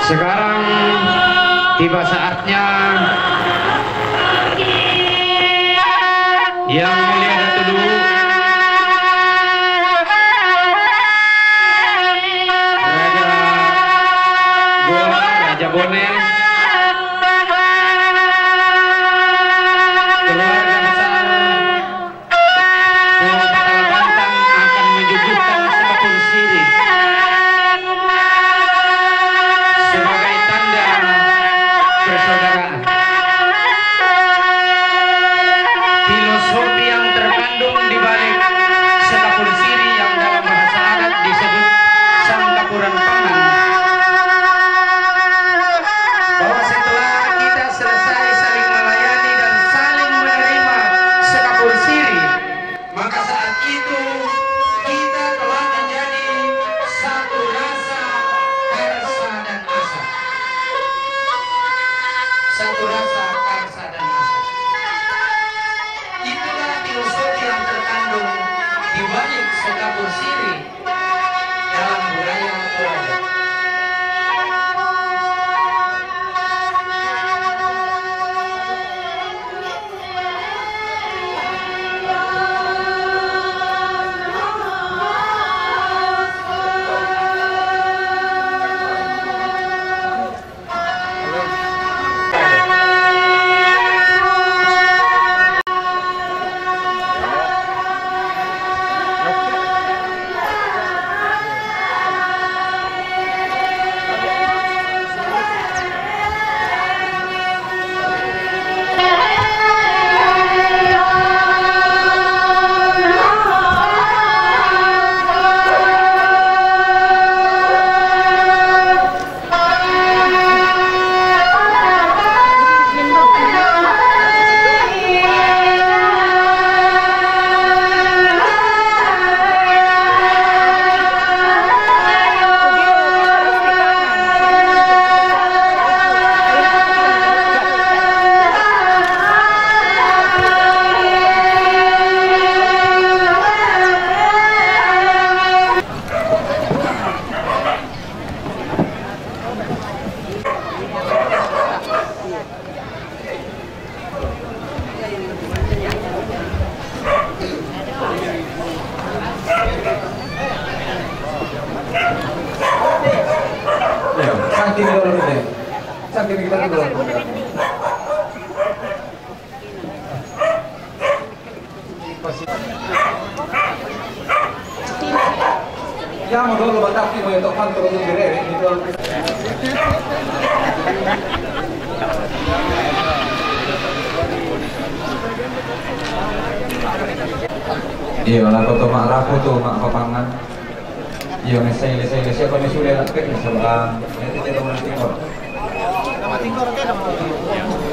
Sekarang tiba saatnya yang mulia Datuk Dulu Raja Goa, Raja Boneh, keluarga besar Pulau Pangkal Bantang akan menyuguhkan Singapura siri sebagai tanda persaudaraan. Filosofi yang terkandung di balik Singapura siri yang dalam bahasa adat disebut sangkapuran pangan, bahwa setelah kita selesai saling melayani dan saling menerima Singapura siri, maka saat itu kita telah menjadi satu rasa, karsa dan asa. Satu rasa, karsa dan asa. Itulah filosofi yang terkandung di balik Singapura siri dalam budaya Toraja. Saking dulu deh, saking kita dulu. Ya mau dulu batak mau itu kan turun gede gitu. Iya, lah foto mak rapo tuh mak papangan. Iya, mesai siapa nih sudah lakek nih sebab nanti dia mau tingkor. Nama tingkor kan nama.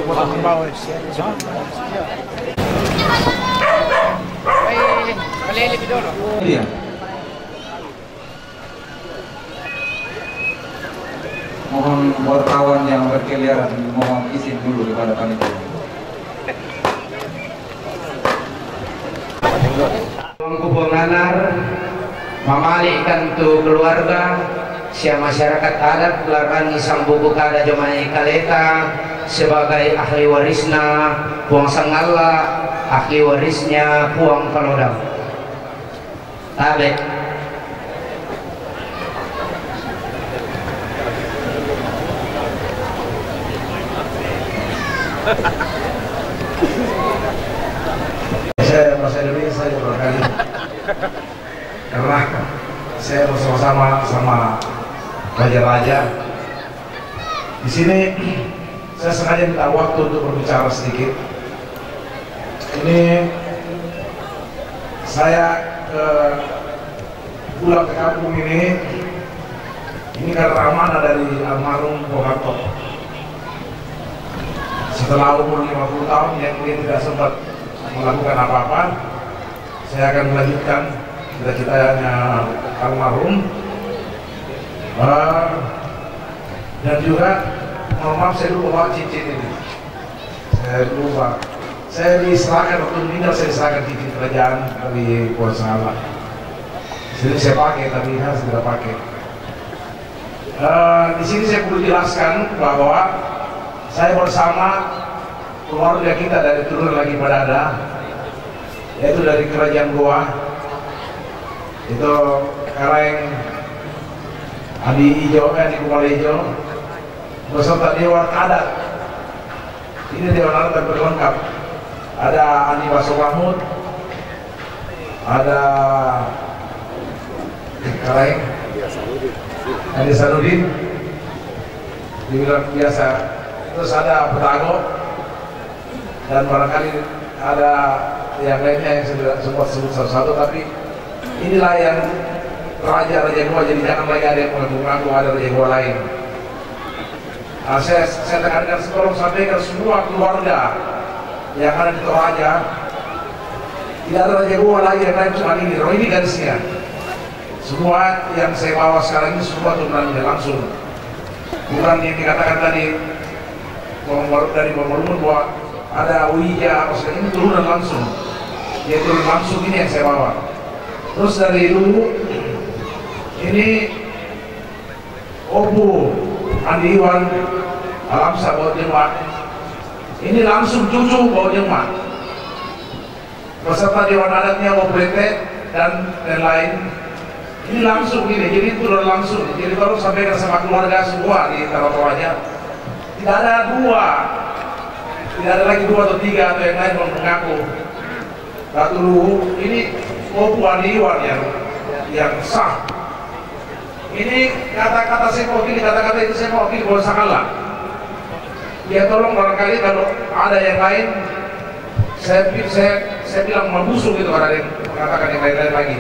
Untuk bawa siapa? Kali lebih dulu. Iya. Mohon wartawan yang berkeliaran mohon izin dulu kepada panitia. Mengkubur nanar, memalikkan tu keluarga, sia masyarakat adat larani sambuku kada jomai kaleta sebagai ahli warisna Puang Sangala, ahli warisnya Puang Palodang. Tabe. Saya bahasa Indonesia berkali karena saya bersama-sama sama raja-raja di sini. Saya sengaja minta waktu untuk berbicara sedikit. Ini saya pulang ke kampung ini karena amanah dari almarhum Bung Karno. Setelah umur 50 tahun yang dia tidak sempat melakukan apa-apa, saya akan melanjutkan cita-citanya almarhum. Dan juga mohon maaf saya dulu bawa cincin ini. saya lupa. Saya diserahkan waktu meninggal, saya diserahkan di kerajaan dari Pulau Sangala. Jadi saya pakai, tapi harus tidak pakai. Di sini saya perlu jelaskan bahwa saya bersama keluarga kita dari turun lagi Padada, yaitu dari Kerajaan Goa, itu Kareng, Adi Ijo, Adi Kumalejo, beserta Dewan Adat. Ini Dewan Adat yang berlengkap. Ada Andi Baso Mahmud, ada Kareng, Andi Sanudin, dibilang biasa. Terus ada Petago, dan barangkali ada yang lainnya yang saya sempat sebut satu-satu, tapi inilah yang raja-raja Goa, jadi jangan lagi ada yang mengaku ada raja Goa lain. Nah, saya tekankan, tolong sampaikan semua keluarga yang ada di Toraja, tidak ada raja Goa lagi yang lain, cuma ini. Ini garisnya. Semua yang saya bawa sekarang ini semua turunannya langsung, bukan yang dikatakan tadi dari Bamarumun bahwa ada Wija, ini turunan langsung. Dia turun langsung, ini yang saya bawa. Terus dari Luwu ini Obu Andi Iwan Alamsa bawa jemaat. Ini langsung cucu bawa jemaat. Beserta Dewan Adatnya Obu Brete dan lain. Ini langsung ini, jadi turun langsung. Jadi baru sampaikan sama keluarga semua di Toraja. Tidak ada dua, tidak ada lagi 2 atau 3 atau yang lain mengaku. Ratu Luwu ini Obu Andi Iwan yang sah. Ini kata-kata saya mewakili, kata-kata itu saya mewakili Pulau Sangala. Ya tolong barangkali kalau ada yang lain, saya bilang membusuk gitu kalau ada yang mengatakan yang lain-lain lagi.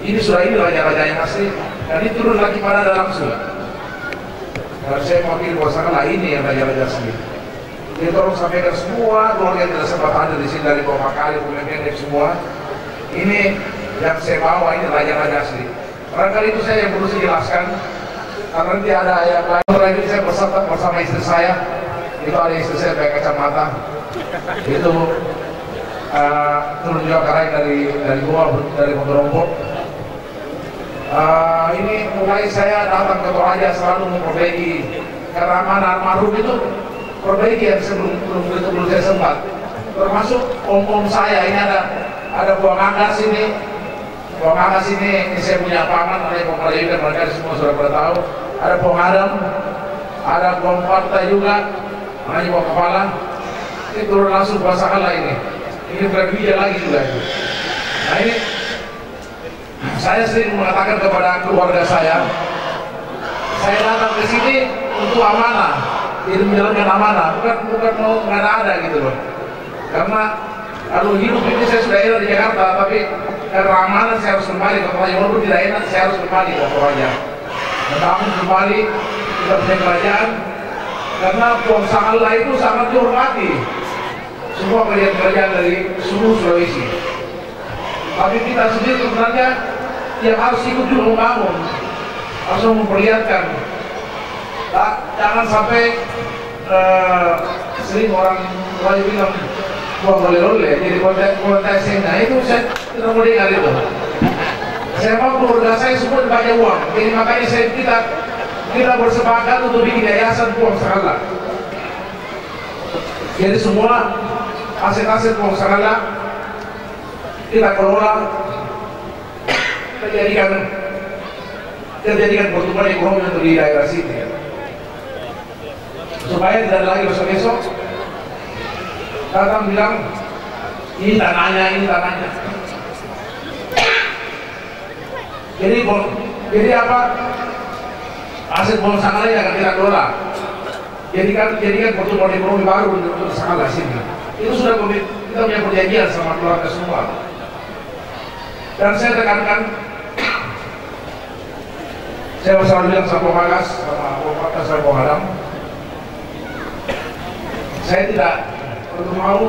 Ini sudah ini raja-raja yang asli, dan ini turun lagi pada langsung. Dan saya mewakili Pulau Sangala, ini yang raja-raja asli. Jadi tolong sampaikan semua keluarga yang tidak sempat ada di sini dari Bapak Kali, pemimpin semua. Ini yang saya bawa, ini raja-raja asli. Barangkali itu saya yang perlu saya jelaskan, karena nanti ada yang lain lagi. Saya bersama istri saya, itu ada istri saya pakai kacamata, itu turun juga Kareng dari Goa, dari Mondorombo. Ini mulai saya datang ke Toraja selalu memperbaiki, karena mana almarhum itu perbaiki yang belum saya sempat. Termasuk om saya, ini ada buang anggas ini. Buang anggas ini saya punya paman, ada Buang Kalajukan, mereka semua sudah pada tahu. Ada Buang Adam, ada Buang Partai juga, namanya Buang Kepala. Ini turun langsung Pulau Sangala ini. Ini berbeda lagi juga. Nah ini, saya sering mengatakan kepada keluarga saya datang ke sini untuk amanah, jadi menjalankan amanah, bukan mau ngada-ada gitu loh. Karena kalau hidup ini saya sudah enak di Jakarta, tapi karena amanah saya harus kembali ke Toraja. Walaupun tidak enak, saya harus kembali ke Toraja. Namun kembali kita punya kerajaan, karena Pulau Sangala itu sangat dihormati semua kerajaan dari seluruh Sulawesi. Tapi kita sendiri sebenarnya yang harus ikut juga membangun, harus memperlihatkan. Jangan sampai sering orang lain bilang buang oleh-oleh, jadi kontak saya itu saya tidak mau dengar itu. Saya mau keluarga saya semua banyak uang, jadi makanya kita bersepakat untuk bikin yayasan Pulau Sangala. Jadi semua aset-aset Pulau Sangala kita kelola, kita jadikan pertumbuhan ekonomi untuk di daerah sini, supaya tidak lagi besok-besok datang bilang ini tanahnya. Jadi apa? Aset Pulau Sangala yang akan kita kelola. Jadikan pertumbuhan ekonomi baru untuk Sangala sini. Itu sudah kita punya perjanjian sama keluarga semua. Dan saya tekankan, saya selalu bilang sama Pemagas, sama Pengadam, saya tidak mau,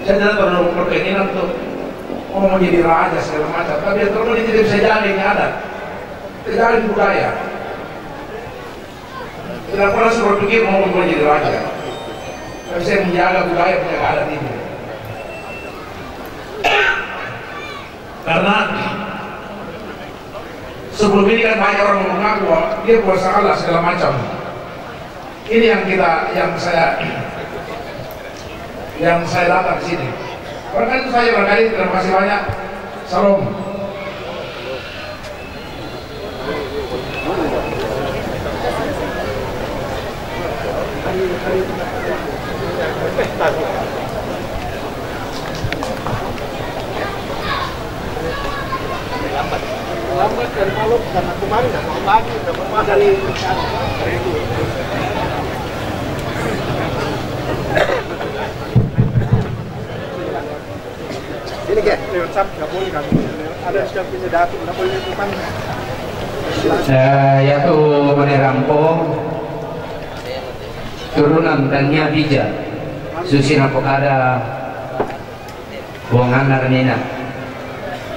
saya tidak terlalu berkeinginan untuk mau menjadi raja segala macam, tapi yang terlalu tidak bisa jalan yang ada, tidak budaya. Tidak pernah saya berpikir mau menjadi raja. Tapi saya menjaga budaya penjaga adat ini. Karena sebelum ini kan banyak orang mengaku bahwa dia puasa Allah segala macam. Ini yang saya datang ke sini. Barangkali itu saja, barangkali terima kasih banyak. Salam. Lambat dari malam karena kemarin nggak mau pagi, udah mau dari itu. Ini kayak lewat WhatsApp nggak boleh kan? Ada sudah punya data, nggak boleh depan. Yaitu menerampung turunan dan Bija Susina Pokada Buangan Narnina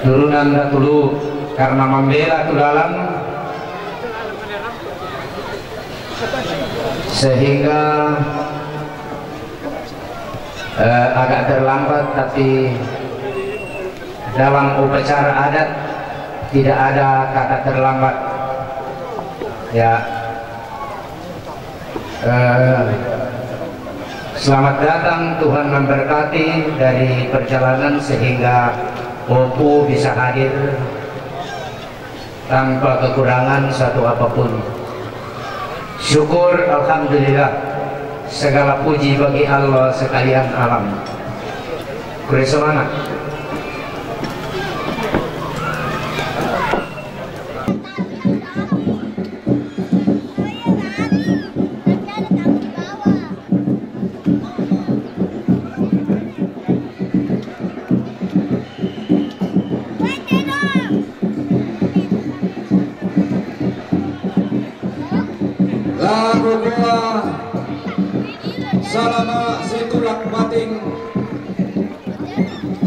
turunan dulu karena membela tulalang sehingga agak terlambat, tapi dalam upacara adat tidak ada kata terlambat ya. Selamat datang, Tuhan memberkati dari perjalanan sehingga Opu bisa hadir tanpa kekurangan satu apapun. Syukur, alhamdulillah, segala puji bagi Allah sekalian alam. Kure semangat. Salama setulak bating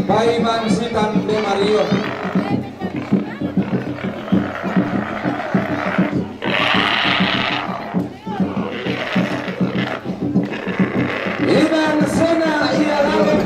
Paiman Sitan de Mario Iman Sena ia lalu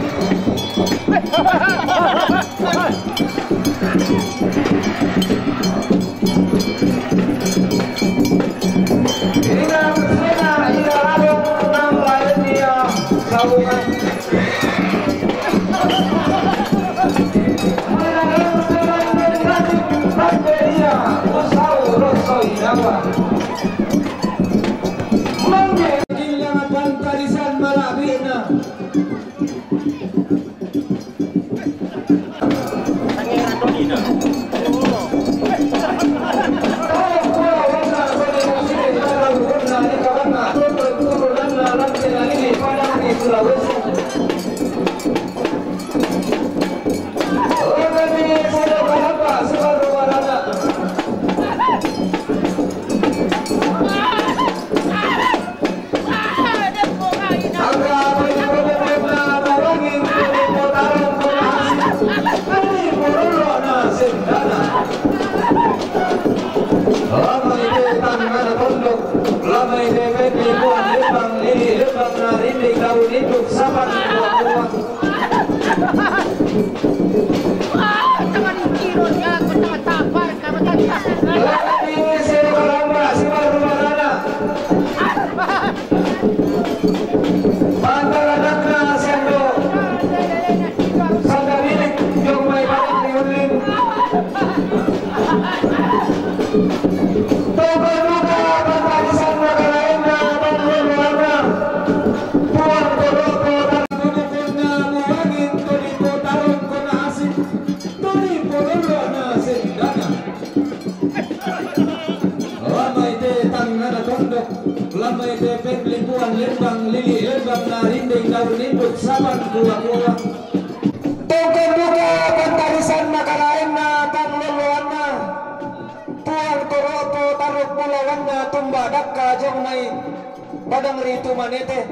Padang ritu manete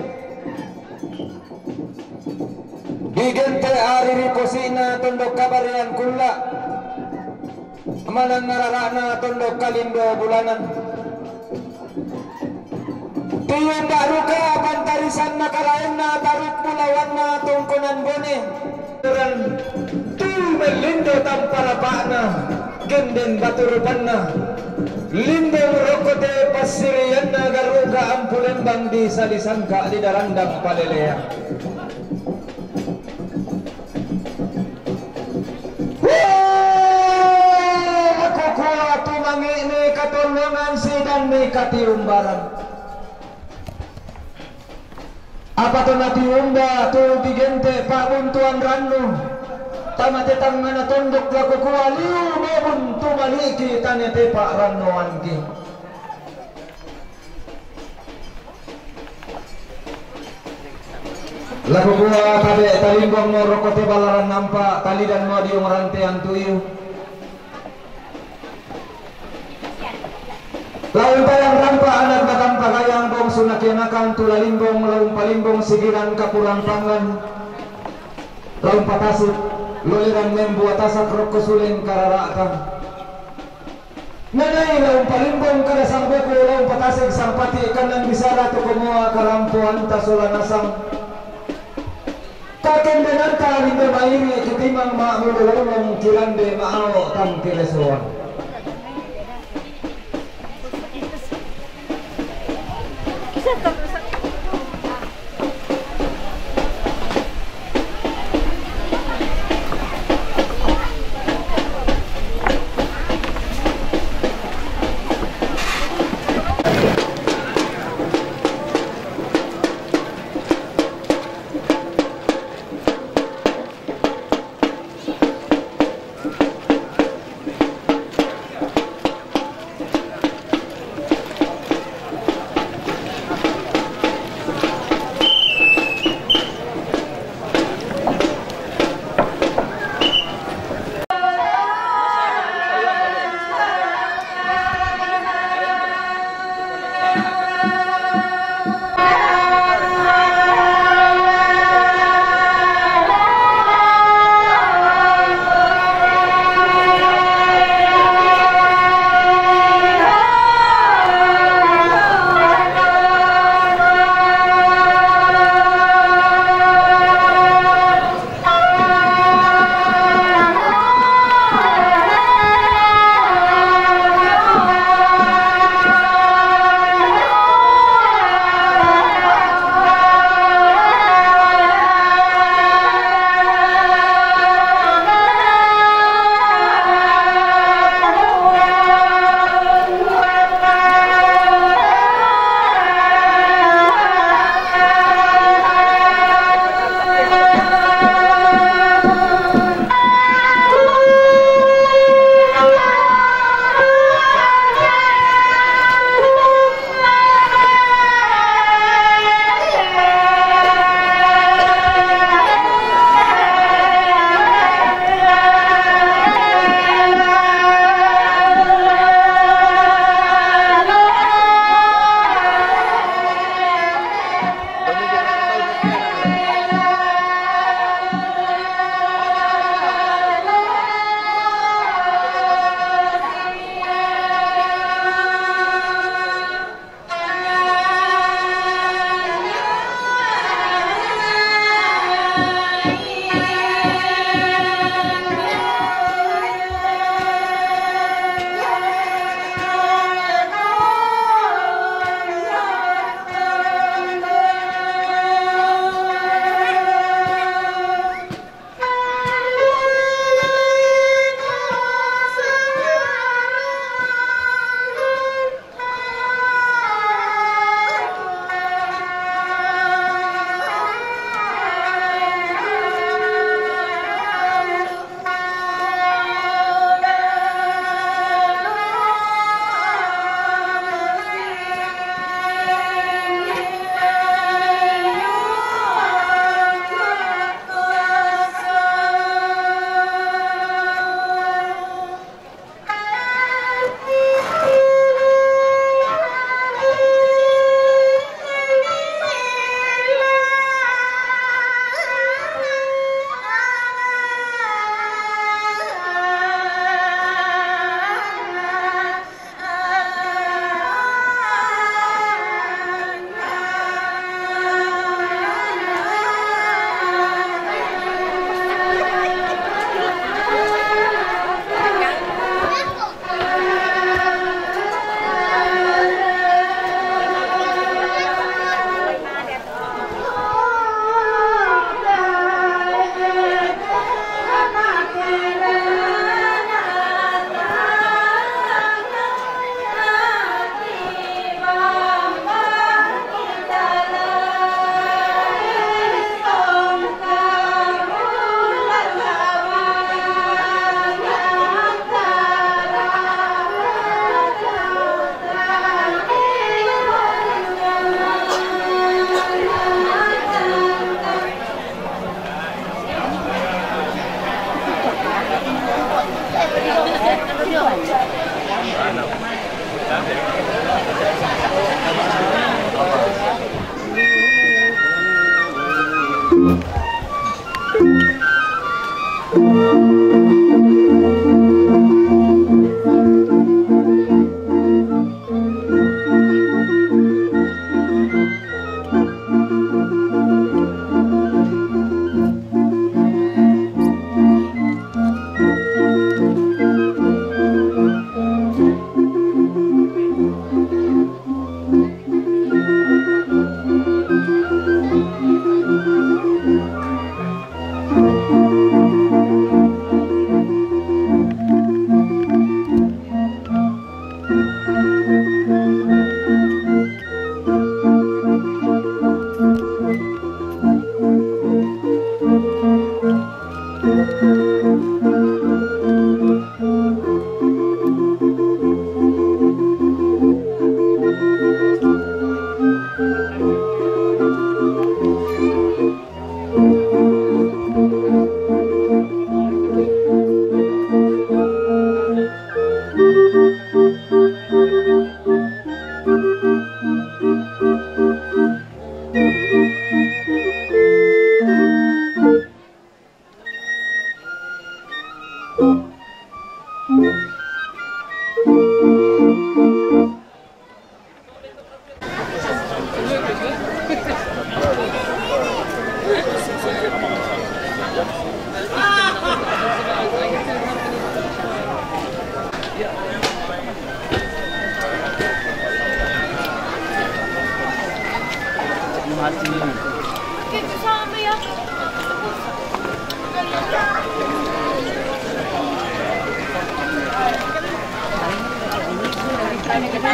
Bigente ariri kosina tondok kabarian kulla Amanan nararana tondok kalindo bulanan Tuyong daruka pantarisan sang makalain na taruk mulawan na tungkunan bone. Tu melindo tamparapa na genden baturupan na. Lindong rokote pasirian na garuga ampulen bang di salisan ka di darandang palelea. Aku kuat tumangi ni katulungan sidan ni katiumbaran. Apa tu natiumba tu bigente pak buntuan rannu. Tamate tangana tunduk laku kualiu mebun tu maliki tanete pak rannu anki. Laku kuah kabe talimbong mo rokote balaran nampak tali dan mo diung rantean tuyu. Laun tayang rampa anak batang pagayang bong sunakianakan tulalimbong laun palimbong sigiran kapurang pangan. Laun patasut loliran membu atasak rokko suling kararatan. Nanay laun palimbong kada sang beko laun patasig sang pati kanang bisara to kumoa karampuan tasulanasang. Kakendenan kalinde mairi kitimang maamululong kirande maao tang kilesuan. Ini kita